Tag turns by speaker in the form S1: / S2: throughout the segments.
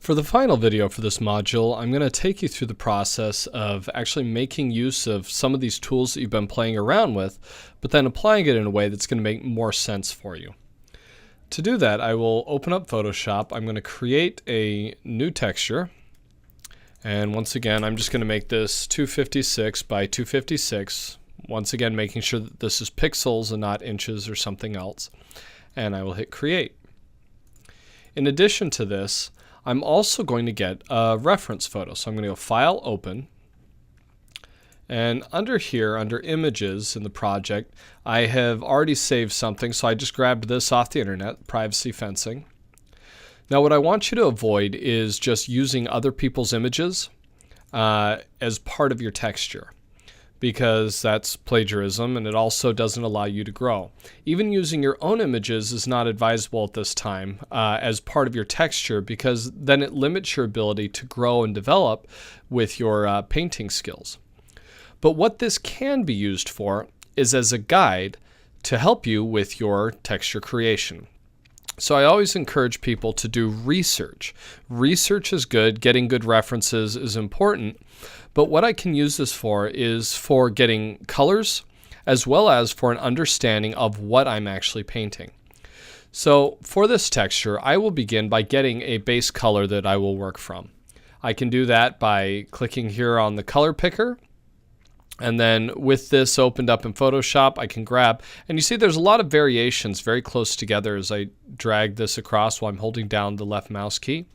S1: For the final video for this module, I'm going to take you through the process of actually making use of some of these tools that you've been playing around with, but then applying it in a way that's going to make more sense for you. To do that, I will open up Photoshop. I'm going to create a new texture. And once again, I'm just going to make this 256 by 256. Once again, making sure that this is pixels and not inches or something else. And I will hit create. In addition to this, I'm also going to get a reference photo. So I'm going to go File, Open. And under here, under Images in the project, I have already saved something. So I just grabbed this off the internet, privacy fencing. Now what I want you to avoid is just using other people's images as part of your texture, because that's plagiarism and it also doesn't allow you to grow. Even using your own images is not advisable at this time as part of your texture, because then it limits your ability to grow and develop with your painting skills. But what this can be used for is as a guide to help you with your texture creation. So I always encourage people to do research. Research is good, getting good references is important, but what I can use this for is for getting colors as well as for an understanding of what I'm actually painting. So for this texture, I will begin by getting a base color that I will work from. I can do that by clicking here on the color picker. And then with this opened up in Photoshop, I can grab, and you see there's a lot of variations very close together as I drag this across while I'm holding down the left mouse key.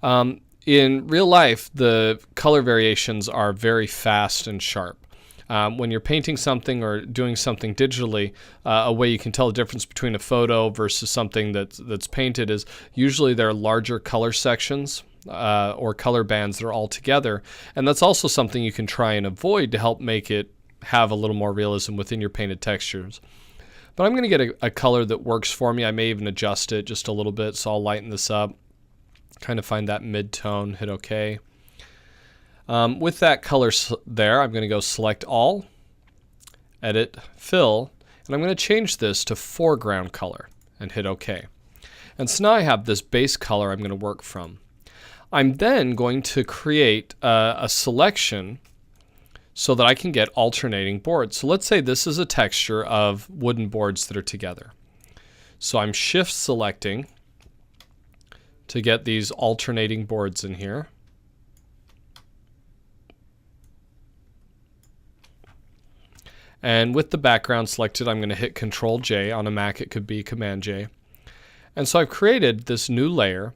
S1: In real life, the color variations are very fast and sharp. When you're painting something or doing something digitally, a way you can tell the difference between a photo versus something that's painted is usually there are larger color sections. Or color bands that are all together, and that's also something you can try and avoid to help make it have a little more realism within your painted textures. But I'm going to get a color that works for me. I may even adjust it just a little bit, so I'll lighten this up, kind of find that mid-tone, hit OK. With that color there, I'm going to go select all, edit, fill, and I'm going to change this to foreground color and hit OK. And so now I have this base color I'm going to work from. I'm then going to create a selection so that I can get alternating boards. So let's say this is a texture of wooden boards that are together. So I'm shift selecting to get these alternating boards in here. And with the background selected, I'm going to hit Control J. On a Mac, it could be Command J. And so I've created this new layer.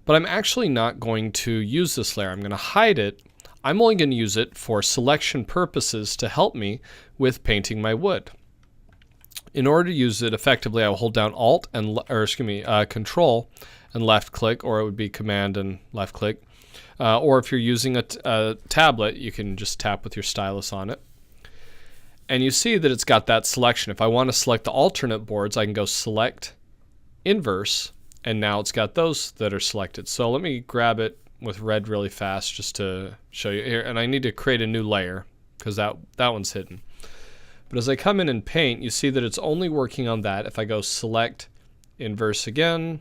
S1: But I'm actually not going to use this layer. I'm going to hide it. I'm only going to use it for selection purposes to help me with painting my wood. In order to use it effectively, I will hold down Control and left click, or it would be Command and left click. Or if you're using a tablet, you can just tap with your stylus on it. And you see that it's got that selection. If I want to select the alternate boards, I can go Select, Inverse, and now it's got those that are selected. So let me grab it with red really fast just to show you here. And I need to create a new layer because that one's hidden. But as I come in and paint, you see that it's only working on that. If I go select, inverse again,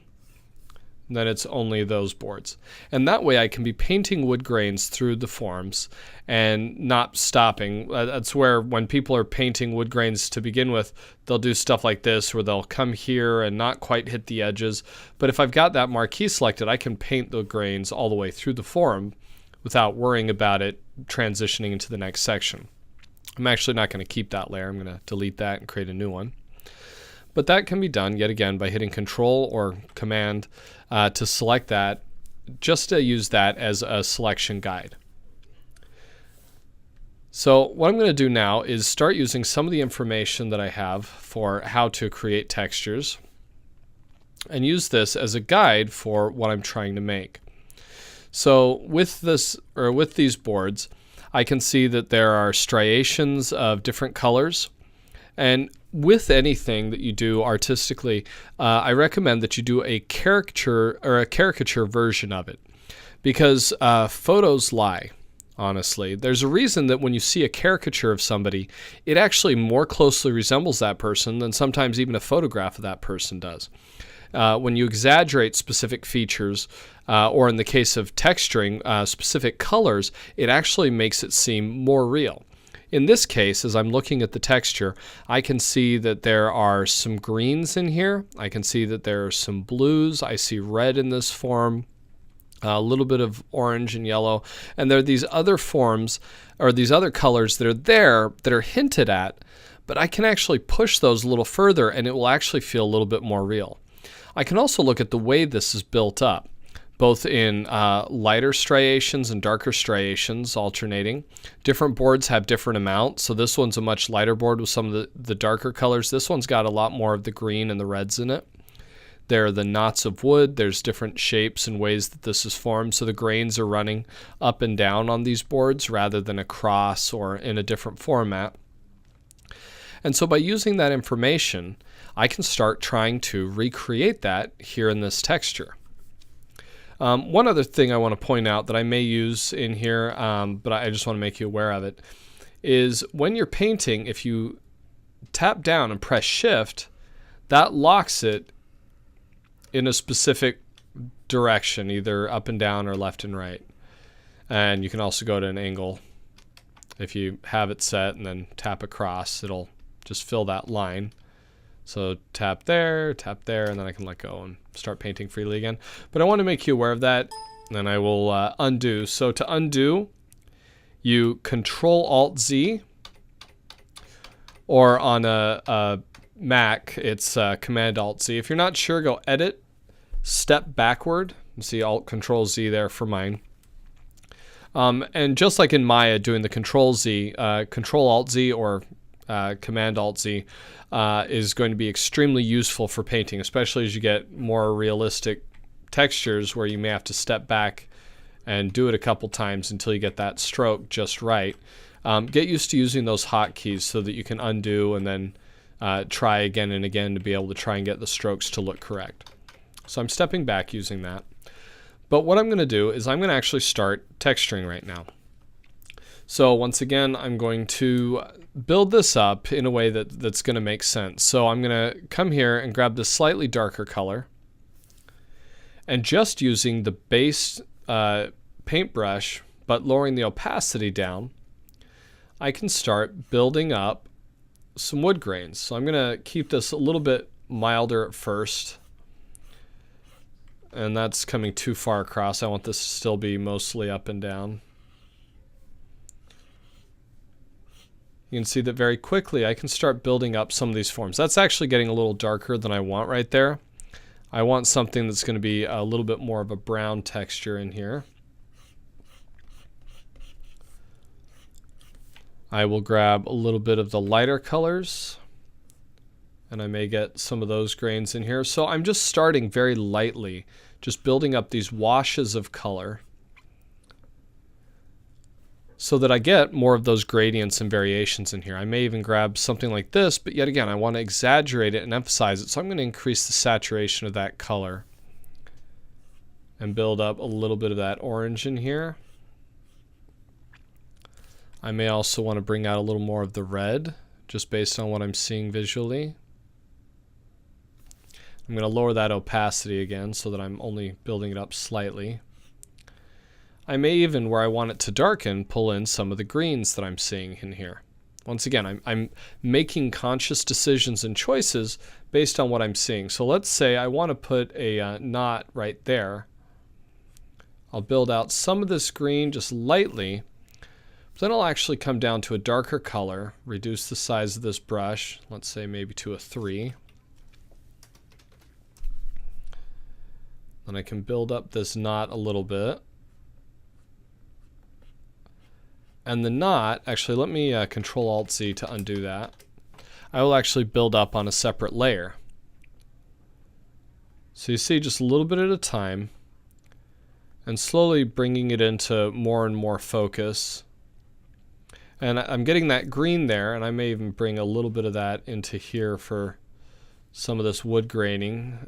S1: then it's only those boards. And that way I can be painting wood grains through the forms and not stopping. That's where when people are painting wood grains to begin with, they'll do stuff like this where they'll come here and not quite hit the edges. But if I've got that marquee selected, I can paint the grains all the way through the form without worrying about it transitioning into the next section. I'm actually not going to keep that layer. I'm going to delete that and create a new one. But that can be done, yet again, by hitting Control or Command to select that, just to use that as a selection guide. So what I'm going to do now is start using some of the information that I have for how to create textures and use this as a guide for what I'm trying to make. So with these boards, I can see that there are striations of different colors. And with anything that you do artistically, I recommend that you do a caricature version of it, because photos lie. honestly. There's a reason that when you see a caricature of somebody, it actually more closely resembles that person than sometimes even a photograph of that person does. When you exaggerate specific features, or in the case of texturing, specific colors, it actually makes it seem more real. In this case, as I'm looking at the texture, I can see that there are some greens in here. I can see that there are some blues. I see red in this form, a little bit of orange and yellow. And there are these other forms, or these other colors that are there that are hinted at, but I can actually push those a little further and it will actually feel a little bit more real. I can also look at the way this is built up, both in lighter striations and darker striations alternating. Different boards have different amounts. So this one's a much lighter board with some of the darker colors. This one's got a lot more of the green and the reds in it. There are the knots of wood. There's different shapes and ways that this is formed. So the grains are running up and down on these boards rather than across or in a different format. And so by using that information, I can start trying to recreate that here in this texture. One other thing I want to point out that I may use in here, but I just want to make you aware of it, is when you're painting, if you tap down and press Shift, that locks it in a specific direction, either up and down or left and right. And you can also go to an angle. If you have it set and then tap across, it'll just fill that line. So tap there, and then I can let go and start painting freely again. But I want to make you aware of that, and I will undo. So to undo, you Control-Alt-Z, or on a Mac, it's Command-Alt-Z. If you're not sure, go Edit, Step Backward. You see Alt-Control-Z there for mine. And just like in Maya, doing the Control-Z, Control-Alt-Z or Command-Alt-Z is going to be extremely useful for painting, especially as you get more realistic textures where you may have to step back and do it a couple times until you get that stroke just right. Get used to using those hotkeys so that you can undo and then try again and again to be able to try and get the strokes to look correct. So I'm stepping back using that. But what I'm going to do is I'm going to actually start texturing right now. So once again, I'm going to build this up in a way that's going to make sense. So I'm going to come here and grab this slightly darker color, and just using the base paintbrush but lowering the opacity down, I can start building up some wood grains. So I'm going to keep this a little bit milder at first, and that's coming too far across. I want this to still be mostly up and down. You can see that very quickly I can start building up some of these forms. That's actually getting a little darker than I want right there. I want something that's going to be a little bit more of a brown texture in here. I will grab a little bit of the lighter colors, and I may get some of those grains in here. So I'm just starting very lightly, just building up these washes of color, so that I get more of those gradients and variations in here. I may even grab something like this, but yet again, I want to exaggerate it and emphasize it. So I'm going to increase the saturation of that color and build up a little bit of that orange in here. I may also want to bring out a little more of the red, just based on what I'm seeing visually. I'm going to lower that opacity again so that I'm only building it up slightly. I may even, where I want it to darken, pull in some of the greens that I'm seeing in here. Once again, I'm making conscious decisions and choices based on what I'm seeing. So let's say I want to put a knot right there. I'll build out some of this green just lightly, but then I'll actually come down to a darker color, reduce the size of this brush, let's say maybe to a 3. Then I can build up this knot a little bit. And the knot, actually let me Control-Alt-Z to undo that. I will actually build up on a separate layer. So you see, just a little bit at a time, and slowly bringing it into more and more focus. And I'm getting that green there, and I may even bring a little bit of that into here for some of this wood graining.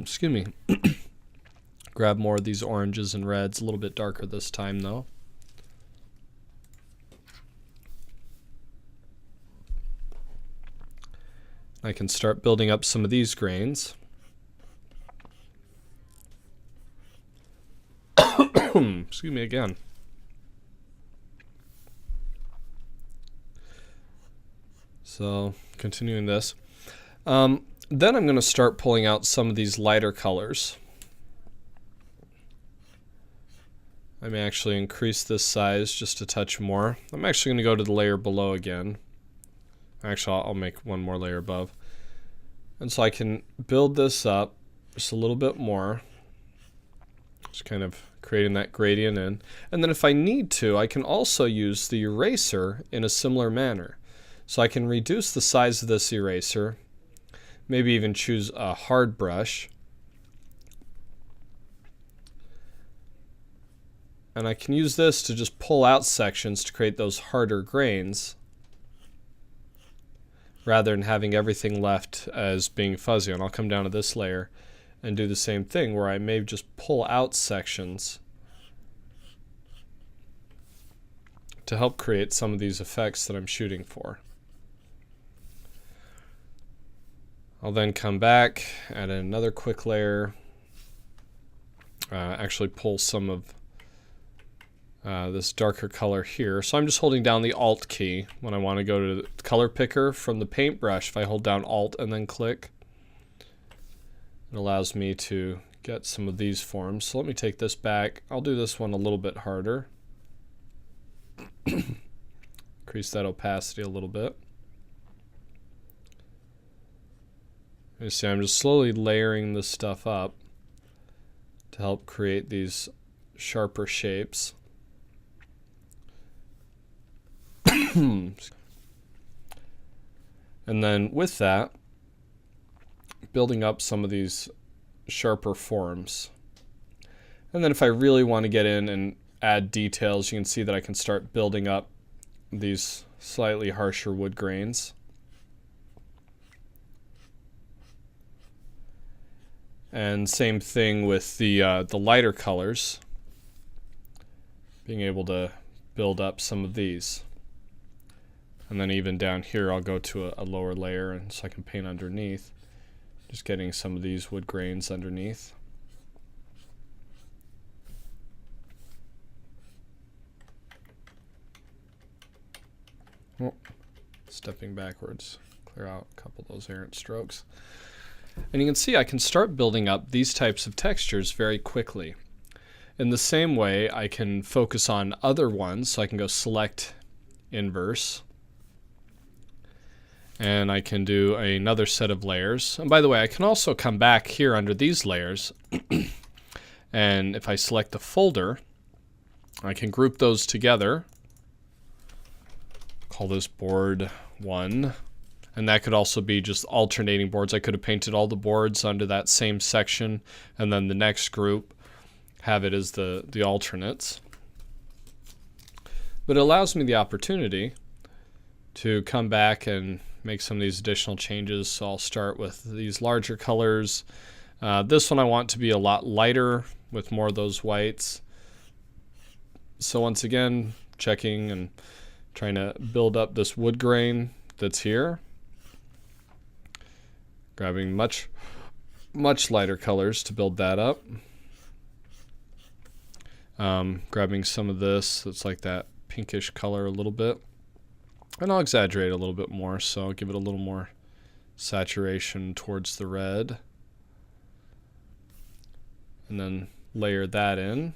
S1: excuse me, grab more of these oranges and reds, a little bit darker this time though. I can start building up some of these grains. Excuse me again. So continuing this. Then I'm going to start pulling out some of these lighter colors. I may actually increase this size just a touch more. I'm actually going to go to the layer below again. Actually, I'll make one more layer above. And so I can build this up just a little bit more. Just kind of creating that gradient in. And then if I need to, I can also use the eraser in a similar manner. So I can reduce the size of this eraser, maybe even choose a hard brush. And I can use this to just pull out sections to create those harder grains, rather than having everything left as being fuzzy. And I'll come down to this layer and do the same thing where I may just pull out sections to help create some of these effects that I'm shooting for. I'll then come back, add another quick layer, actually pull some of this darker color here. So I'm just holding down the Alt key when I want to go to the color picker from the paintbrush. If I hold down Alt and then click, it allows me to get some of these forms. So let me take this back. I'll do this one a little bit harder. Increase that opacity a little bit. You see, I'm just slowly layering this stuff up to help create these sharper shapes. And then with that, building up some of these sharper forms. And then if I really want to get in and add details, you can see that I can start building up these slightly harsher wood grains. And same thing with the lighter colors, being able to build up some of these. And then even down here, I'll go to a lower layer, and so I can paint underneath. Just getting some of these wood grains underneath. Oh, stepping backwards, clear out a couple of those errant strokes. And you can see I can start building up these types of textures very quickly. In the same way, I can focus on other ones, so I can go select inverse. And I can do another set of layers. And by the way, I can also come back here under these layers. And if I select the folder, I can group those together. Call this board 1. And that could also be just alternating boards. I could have painted all the boards under that same section, and then the next group have it as the alternates. But it allows me the opportunity to come back and make some of these additional changes. So I'll start with these larger colors. This one I want to be a lot lighter with more of those whites. So once again, checking and trying to build up this wood grain that's here. Grabbing much lighter colors to build that up. Grabbing some of this that's like that pinkish color a little bit. And I'll exaggerate a little bit more, so I'll give it a little more saturation towards the red. And then layer that in.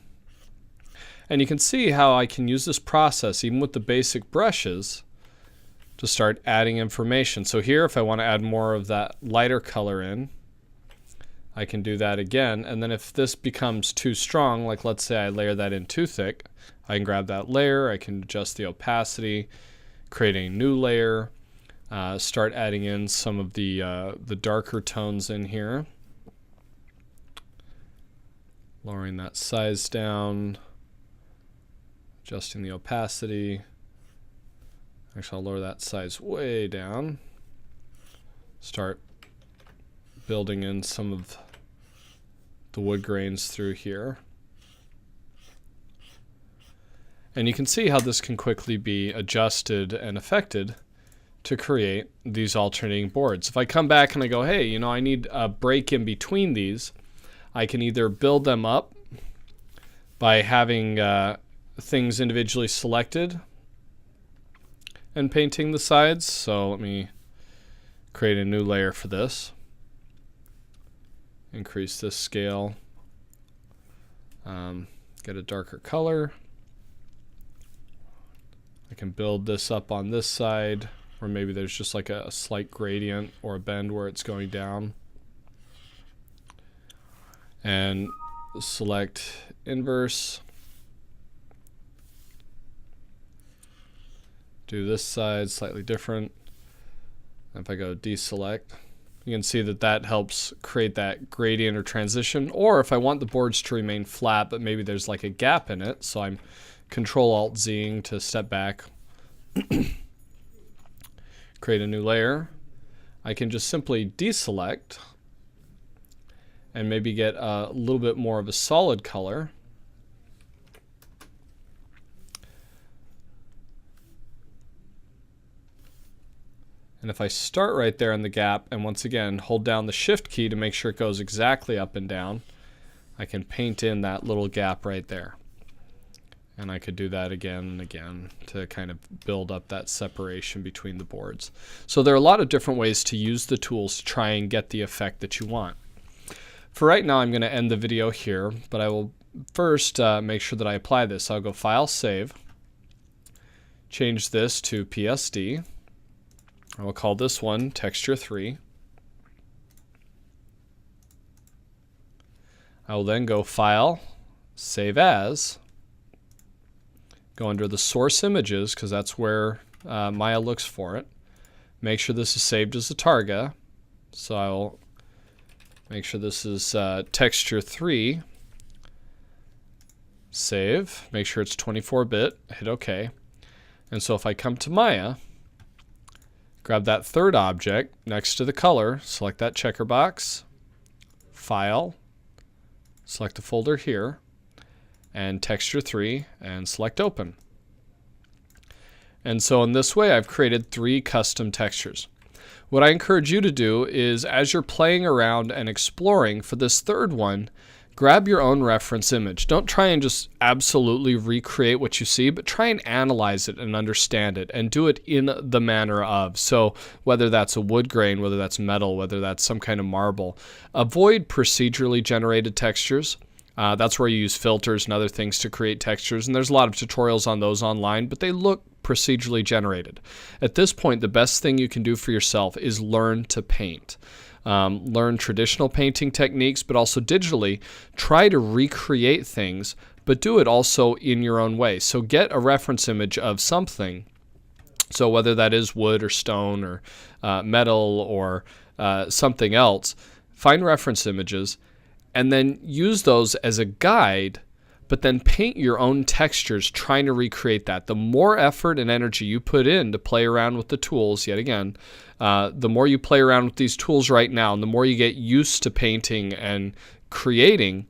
S1: And you can see how I can use this process, even with the basic brushes, to start adding information. So here, if I want to add more of that lighter color in, I can do that again. And then if this becomes too strong, like let's say I layer that in too thick, I can grab that layer, I can adjust the opacity, create a new layer, start adding in some of the darker tones in here. Lowering that size down, adjusting the opacity. Actually, I'll lower that size way down. Start building in some of the wood grains through here. And you can see how this can quickly be adjusted and affected to create these alternating boards. If I come back and I go, hey, I need a break in between these, I can either build them up by having things individually selected and painting the sides. So let me create a new layer for this. Increase this scale. Get a darker color. I can build this up on this side, or maybe there's just like a slight gradient or a bend where it's going down. And select inverse. Do this side slightly different. If I go deselect, you can see that that helps create that gradient or transition. Or if I want the boards to remain flat, but maybe there's like a gap in it, so I'm Control-Alt-Zing to step back, create a new layer. I can just simply deselect and maybe get a little bit more of a solid color. And if I start right there in the gap and once again hold down the Shift key to make sure it goes exactly up and down, I can paint in that little gap right there. And I could do that again and again to kind of build up that separation between the boards. So there are a lot of different ways to use the tools to try and get the effect that you want. For right now, I'm going to end the video here, but I will first make sure that I apply this. I'll go File, Save, change this to PSD. I will call this one Texture 3. I will then go File, Save As, go under the source images because that's where Maya looks for it. Make sure this is saved as a target. So I will make sure this is Texture 3. Save. Make sure it's 24-bit. Hit OK. And so if I come to Maya, grab that third object next to the color, select that checker box, File, select the folder here, and Texture 3, and select Open. And so in this way, I've created 3 custom textures. What I encourage you to do is, as you're playing around and exploring for this third one, grab your own reference image. Don't try and just absolutely recreate what you see, but try and analyze it and understand it and do it in the manner of. So whether that's a wood grain, whether that's metal, whether that's some kind of marble. Avoid procedurally generated textures. That's where you use filters and other things to create textures, and there's a lot of tutorials on those online, but they look procedurally generated. At this point, the best thing you can do for yourself is learn to paint. Learn traditional painting techniques, but also digitally. Try to recreate things, but do it also in your own way. So get a reference image of something. So whether that is wood or stone or metal or something else, find reference images and then use those as a guide, but then paint your own textures trying to recreate that. The more effort and energy you put in to play around with the tools, yet again, the more you play around with these tools right now, and the more you get used to painting and creating,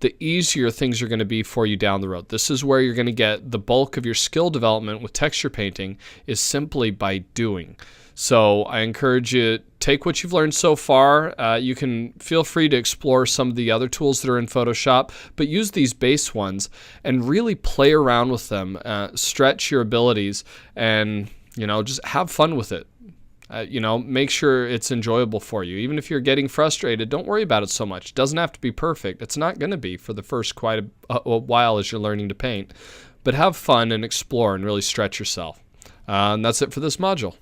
S1: the easier things are going to be for you down the road. This is where you're going to get the bulk of your skill development with texture painting, is simply by doing. So I encourage you, take what you've learned so far. You can feel free to explore some of the other tools that are in Photoshop, but use these base ones and really play around with them, stretch your abilities, and just have fun with it. Make sure it's enjoyable for you. Even if you're getting frustrated, don't worry about it so much. It doesn't have to be perfect. It's not going to be for the first quite a while as you're learning to paint. But have fun and explore and really stretch yourself. And that's it for this module.